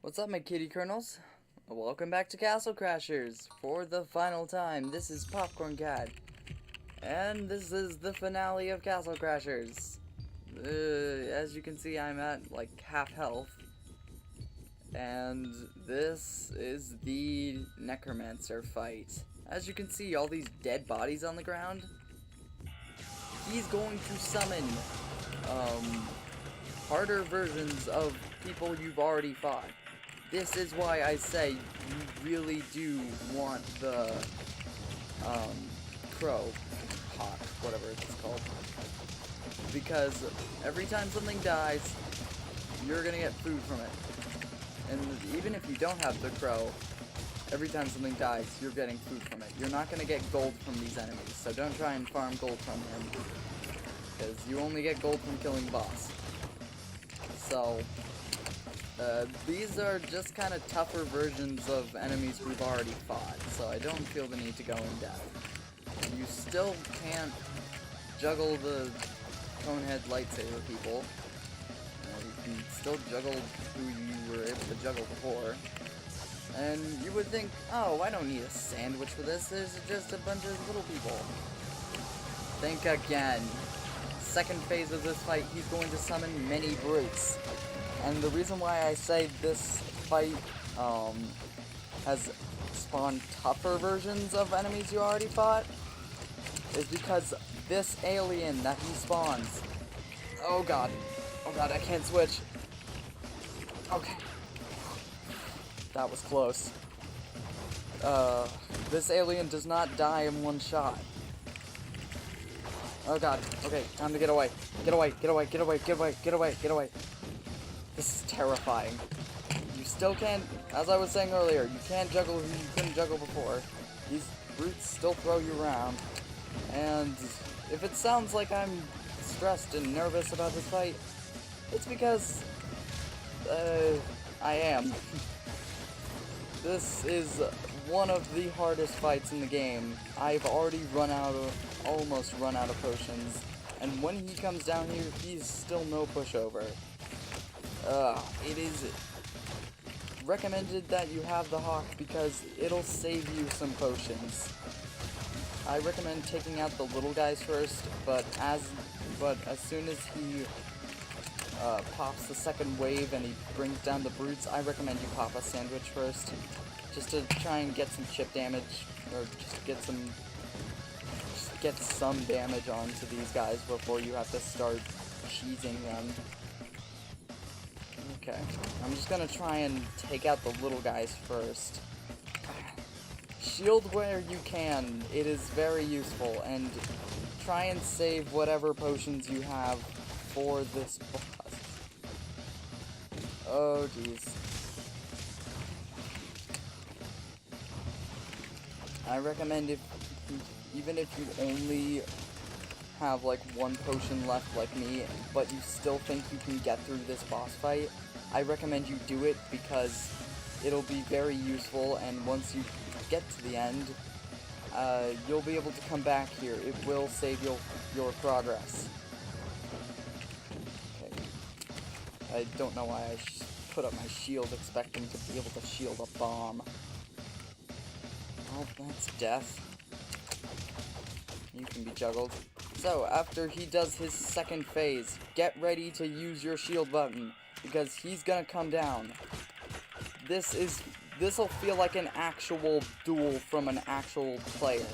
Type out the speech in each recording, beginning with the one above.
What's up, my kitty kernels? Welcome back to Castle Crashers for the final time. This is Popcorn Cat, and this is the finale of Castle Crashers. As you can see, I'm at like half health, and this is the Necromancer fight. As you can see, all these dead bodies on the ground. He's going to summon harder versions of people you've already fought. This is why I say you really do want the crow, hawk, whatever it's called. Because every time something dies, you're gonna get food from it. And even if you don't have the crow, every time something dies, you're getting food from it. You're not gonna get gold from these enemies, so don't try and farm gold from him. Because you only get gold from killing the boss. So, these are just kind of tougher versions of enemies we've already fought, so I don't feel the need to go in depth. You still can't juggle the conehead lightsaber people. You can still juggle who you were able to juggle before. And you would think, oh, I don't need a sandwich for this, there's just a bunch of little people. Think again. Second phase of this fight, he's going to summon many brutes. And the reason why I say this fight has spawned tougher versions of enemies you already fought is because this alien that he spawns. Oh god, I can't switch. Okay. That was close. This alien does not die in one shot. Oh god, okay, time to get away. Get away, get away, get away, get away, get away, get away. This is terrifying. You still can't, as I was saying earlier, you can't juggle who you couldn't juggle before. These brutes still throw you around. And if it sounds like I'm stressed and nervous about this fight, it's because, I am. This is one of the hardest fights in the game. I've already almost run out of potions. And when he comes down here, he's still no pushover. It is recommended that you have the hawk because it'll save you some potions. I recommend taking out the little guys first, but as soon as he pops the second wave and he brings down the brutes, I recommend you pop a sandwich first, just to try and get some chip damage, or just get some damage onto these guys before you have to start cheesing them. Okay, I'm just gonna try and take out the little guys first. Shield where you can, it is very useful, and try and save whatever potions you have for this boss. Oh jeez. I recommend even if you only have like one potion left like me, but you still think you can get through this boss fight, I recommend you do it because it'll be very useful, and once you get to the end, you'll be able to come back here. It will save your progress. Okay. I don't know why I put up my shield expecting to be able to shield a bomb. Oh, that's death. You can be juggled. So, after he does his second phase, get ready to use your shield button, because he's gonna come down. This'll feel like an actual duel from an actual player.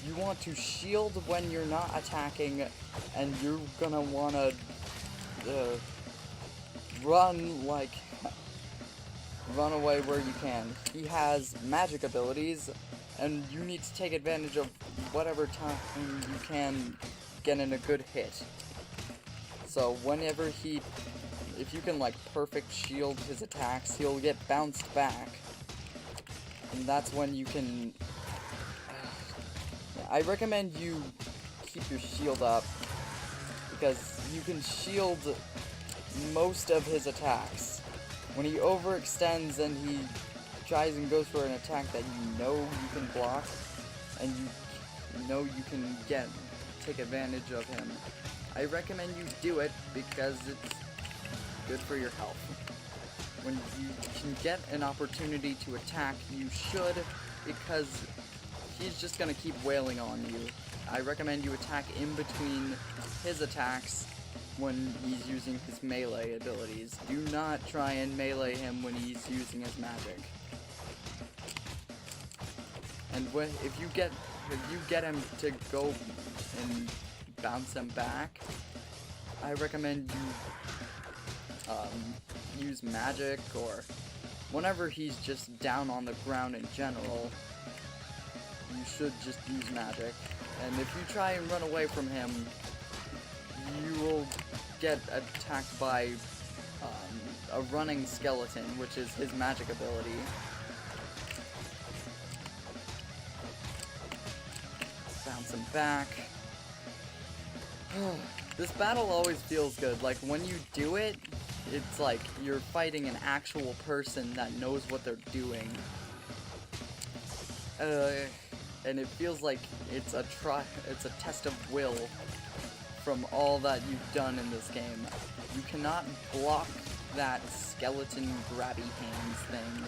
You want to shield when you're not attacking, and you're gonna wanna run away where you can. He has magic abilities, and you need to take advantage of whatever time you can get in a good hit. So whenever if you can like perfect shield his attacks, he'll get bounced back. And that's when you can... I recommend you keep your shield up, because you can shield most of his attacks. When he overextends and he tries and goes for an attack that you know you can block, and you know you can take advantage of him, I recommend you do it because it's good for your health. when you can get an opportunity to attack, you should, because he's just gonna keep wailing on you. I recommend you attack in between his attacks when he's using his melee abilities. Do not try and melee him when he's using his magic. And if you get him to go and bounce him back, I recommend you use magic, or whenever he's just down on the ground in general, you should just use magic. And if you try and run away from him, you will get attacked by a running skeleton, which is his magic ability. Bounce him back. This battle always feels good. Like, when you do it, it's like you're fighting an actual person that knows what they're doing. And it feels like it's a test of will from all that you've done in this game. You cannot block that skeleton grabby hands thing.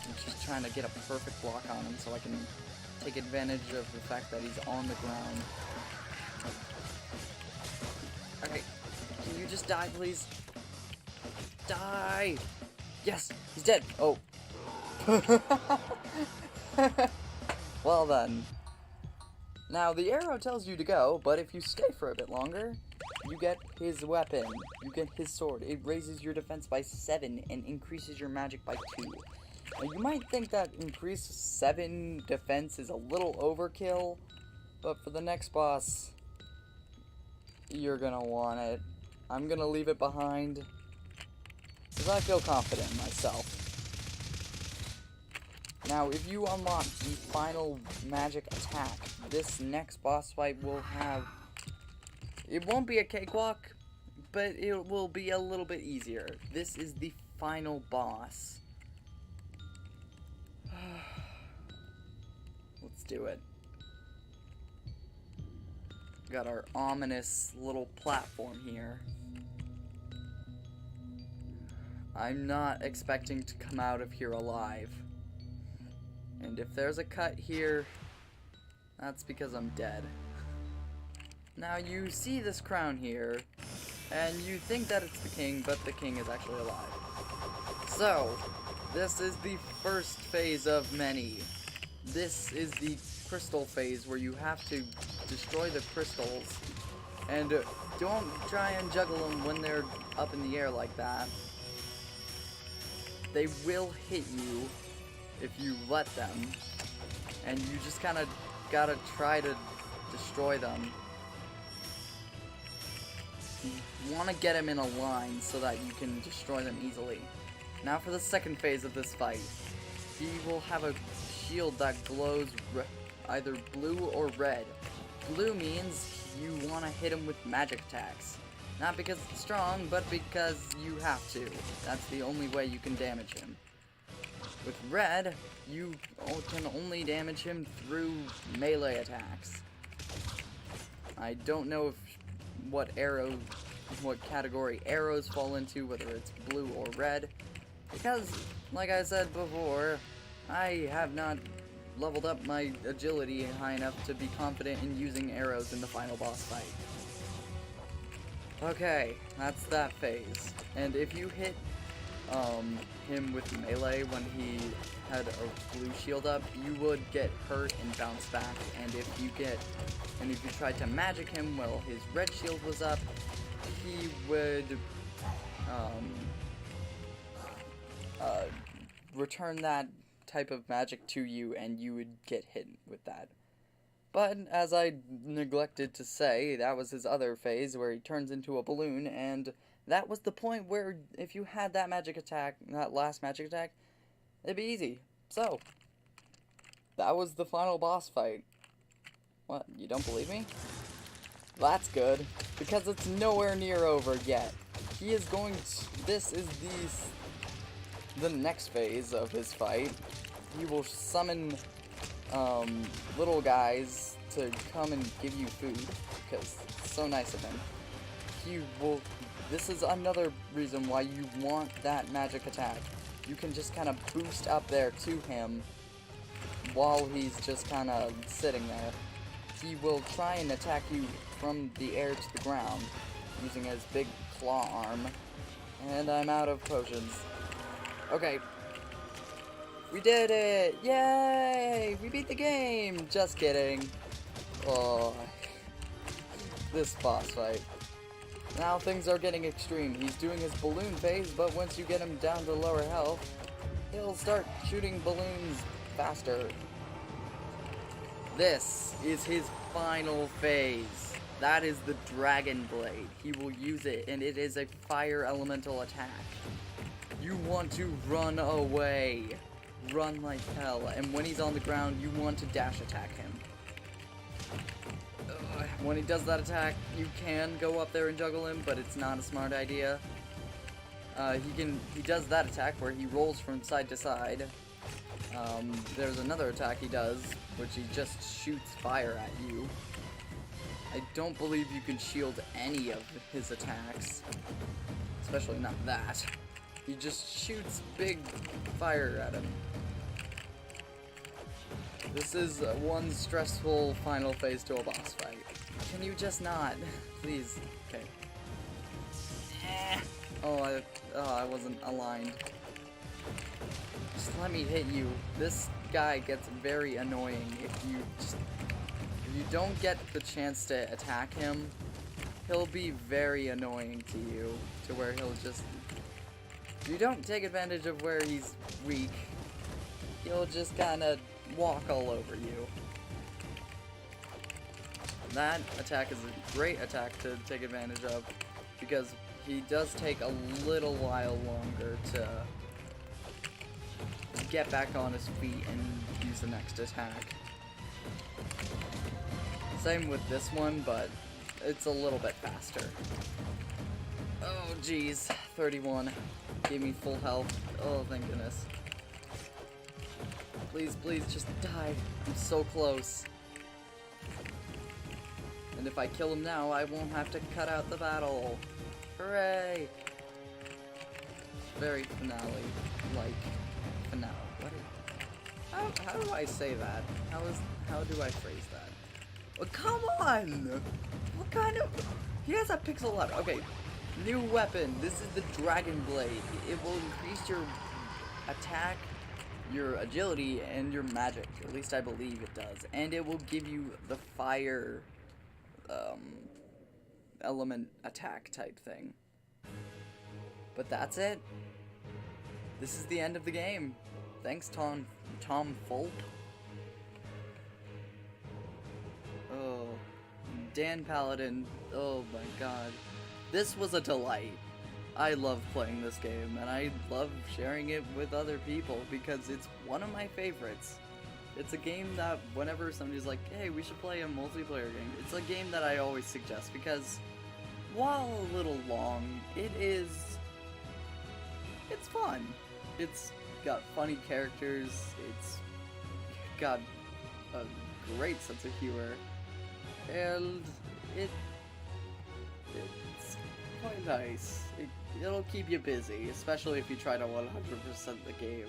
I'm just trying to get a perfect block on him so I can take advantage of the fact that he's on the ground. Okay, can you just die, please? Die! Yes, he's dead. Oh. Well then. Now, the arrow tells you to go, but if you stay for a bit longer, you get his weapon. You get his sword. It raises your defense by 7 and increases your magic by 2. Now, you might think that increased 7 defense is a little overkill, but for the next boss, you're gonna want it. I'm gonna leave it behind, because I feel confident in myself. Now, if you unlock the final magic attack, this next boss fight will have... It won't be a cakewalk, but it will be a little bit easier. This is the final boss. Let's do it. Got our ominous little platform here. I'm not expecting to come out of here alive. And if there's a cut here, that's because I'm dead. Now you see this crown here, and you think that it's the king, but the king is actually alive. So, this is the first phase of many. This is the crystal phase where you have to destroy the crystals. And don't try and juggle them when they're up in the air like that. They will hit you if you let them, and you just kind of gotta try to destroy them. You want to get them in a line so that you can destroy them easily. Now for the second phase of this fight. He will have a shield that glows either blue or red. Blue means you want to hit him with magic attacks. Not because it's strong, but because you have to. That's the only way you can damage him. With red, you can only damage him through melee attacks. I don't know what category arrows fall into, whether it's blue or red, because, like I said before, I have not leveled up my agility high enough to be confident in using arrows in the final boss fight. Okay, that's that phase. And if you hit him with melee when he had a blue shield up, you would get hurt and bounce back. And if you tried to magic him while his red shield was up, he would return that type of magic to you, and you would get hit with that. But as I neglected to say, that was his other phase where he turns into a balloon, and that was the point where if you had that magic attack, that last magic attack, it'd be easy. So, that was the final boss fight. What, you don't believe me? That's good, because it's nowhere near over yet. He is going to, this is the next phase of his fight. He will summon little guys to come and give you food, because it's so nice of him. He will this is another reason why you want that magic attack. You can just kind of boost up there to him while he's just kind of sitting there. He will try and attack you from the air to the ground using his big claw arm. And I'm out of potions. Okay. We did it! Yay! We beat the game! Just kidding. Oh, this boss fight. Now things are getting extreme. He's doing his balloon phase, but once you get him down to lower health, he'll start shooting balloons faster. This is his final phase. That is the Dragon Blade. He will use it, and it is a fire elemental attack. You want to run away. Run like hell. And when he's on the ground, you want to dash attack him. When he does that attack, you can go up there and juggle him, but it's not a smart idea. He does that attack where he rolls from side to side. There's another attack he does, which he just shoots fire at you. I don't believe you can shield any of his attacks, especially not that. He just shoots big fire at him. This is one stressful final phase to a boss fight. Can you just not? Please. Okay. Oh, I wasn't aligned. Just let me hit you. This guy gets very annoying if you don't get the chance to attack him. He'll be very annoying to you, to where he'll just... If you don't take advantage of where he's weak, he'll just kind of walk all over you. That attack is a great attack to take advantage of, because he does take a little while longer to get back on his feet and use the next attack. Same with this one, but it's a little bit faster. Oh jeez, 31. Gave me full health. Oh, thank goodness. Please, please, just die. I'm so close. And if I kill him now, I won't have to cut out the battle. Hooray! Very finale-like. Finale. What? How do I say that? How do I phrase that? Oh, come on! What kind of... He has a pixel art. Okay. New weapon. This is the Dragon Blade. It will increase your attack, your agility, and your magic. At least I believe it does. And it will give you the fire element attack type thing. But that's it. This is the end of the game. Thanks, Tom Fulp. Oh, Dan Paladin. Oh my god. This was a delight. I love playing this game, and I love sharing it with other people because it's one of my favorites. It's a game that whenever somebody's like, hey, we should play a multiplayer game, it's a game that I always suggest because while a little long, it's fun. It's got funny characters, it's got a great sense of humor, and it's quite nice. It'll keep you busy, especially if you try to 100% the game.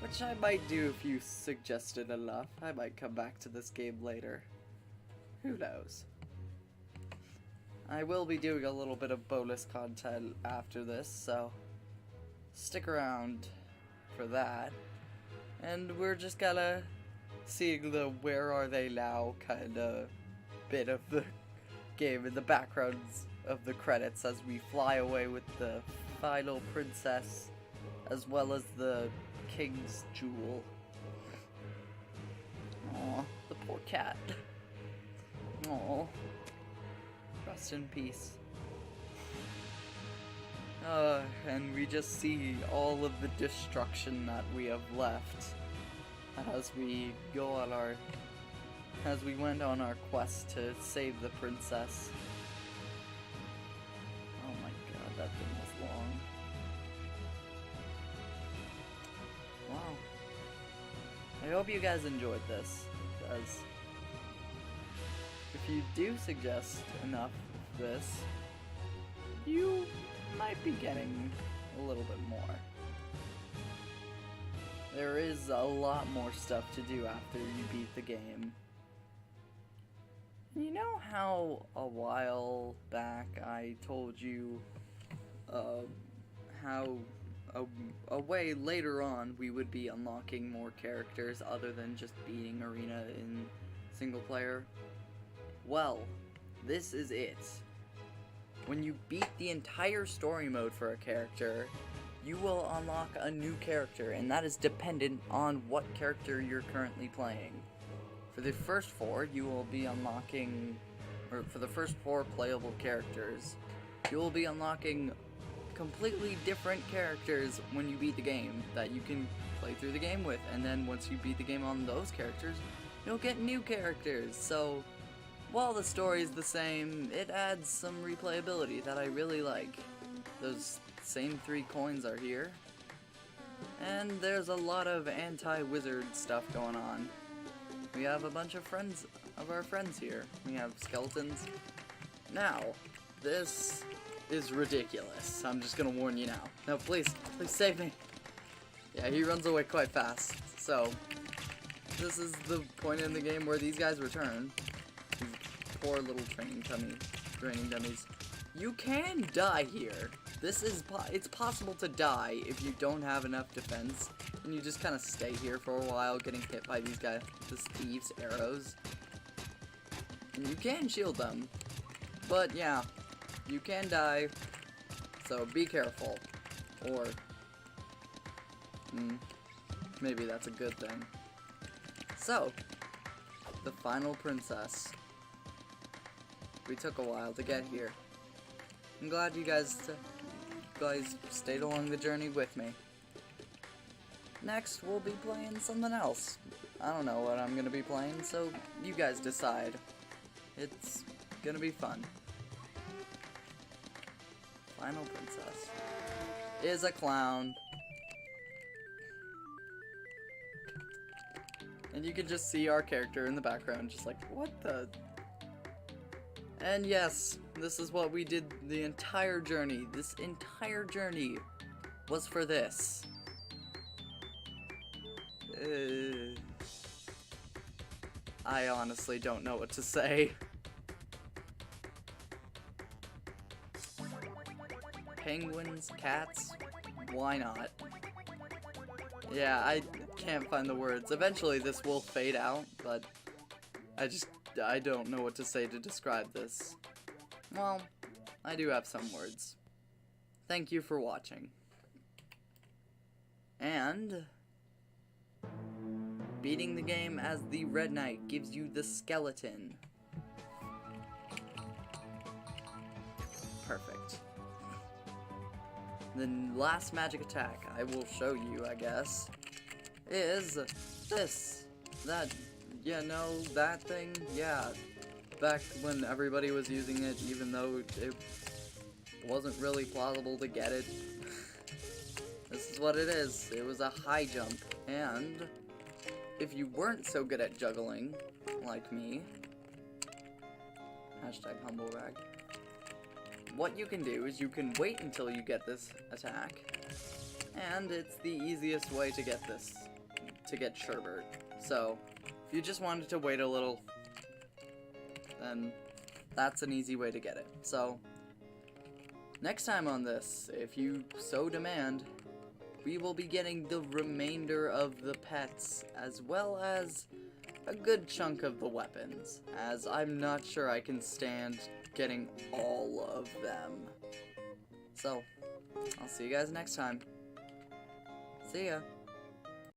Which I might do if you suggest it enough. I might come back to this game later. Who knows? I will be doing a little bit of bonus content after this, so stick around for that. And we're just gonna seeing the where are they now kind of bit of the game in the backgrounds of the credits as we fly away with the final princess as well as the king's jewel. Aw, the poor cat. Aw. Rest in peace. And we just see all of the destruction that we have left as we go on as we went on our quest to save the princess. Oh my god, that thing was long. Wow. I hope you guys enjoyed this, because if you do suggest enough of this, you might be getting a little bit more. There is a lot more stuff to do after you beat the game. You know how a while back I told you how a way later on we would be unlocking more characters other than just beating Arena in single player? Well, this is it. When you beat the entire story mode for a character, you will unlock a new character, and that is dependent on what character you're currently playing. For the first four, you will be unlocking, or for the first four playable characters, you will be unlocking completely different characters when you beat the game that you can play through the game with, and then once you beat the game on those characters, you'll get new characters. So while the story is the same, it adds some replayability that I really like. Those same 3 coins are here, and there's a lot of anti-wizard stuff going on. We have a bunch of our friends here. We have skeletons. Now, this is ridiculous. I'm just gonna warn you now. No, please save me. Yeah, he runs away quite fast. So, this is the point in the game where these guys return. These poor little training dummies. You can die here. It's possible to die if you don't have enough defense, and you just kind of stay here for a while getting hit by these thieves' arrows. And you can shield them, but yeah, you can die, so be careful. Or, maybe that's a good thing. So, the final princess. We took a while to get here. I'm glad you guys stayed along the journey with me. Next, we'll be playing something else. I don't know what I'm gonna be playing, so you guys decide. It's gonna be fun. Final princess is a clown. And you can just see our character in the background, just like, what the? And yes, this is what we did the entire journey. This entire journey was for this. I honestly don't know what to say. Penguins, cats, why not? Yeah, I can't find the words. Eventually this will fade out, but I don't know what to say to describe this. Well, I do have some words. Thank you for watching. And beating the game as the Red Knight gives you the skeleton. Perfect. The last magic attack I will show you, I guess, is this. That thing, yeah. Back when everybody was using it, even though it wasn't really plausible to get it. This is what it is. It was a high jump, and if you weren't so good at juggling, like me, #humblerag, what you can do is you can wait until you get this attack, and it's the easiest way to get Sherbert. So, if you just wanted to wait a little, then that's an easy way to get it. So, next time on this, if you so demand, we will be getting the remainder of the pets, as well as a good chunk of the weapons, as I'm not sure I can stand getting all of them. So, I'll see you guys next time. See ya.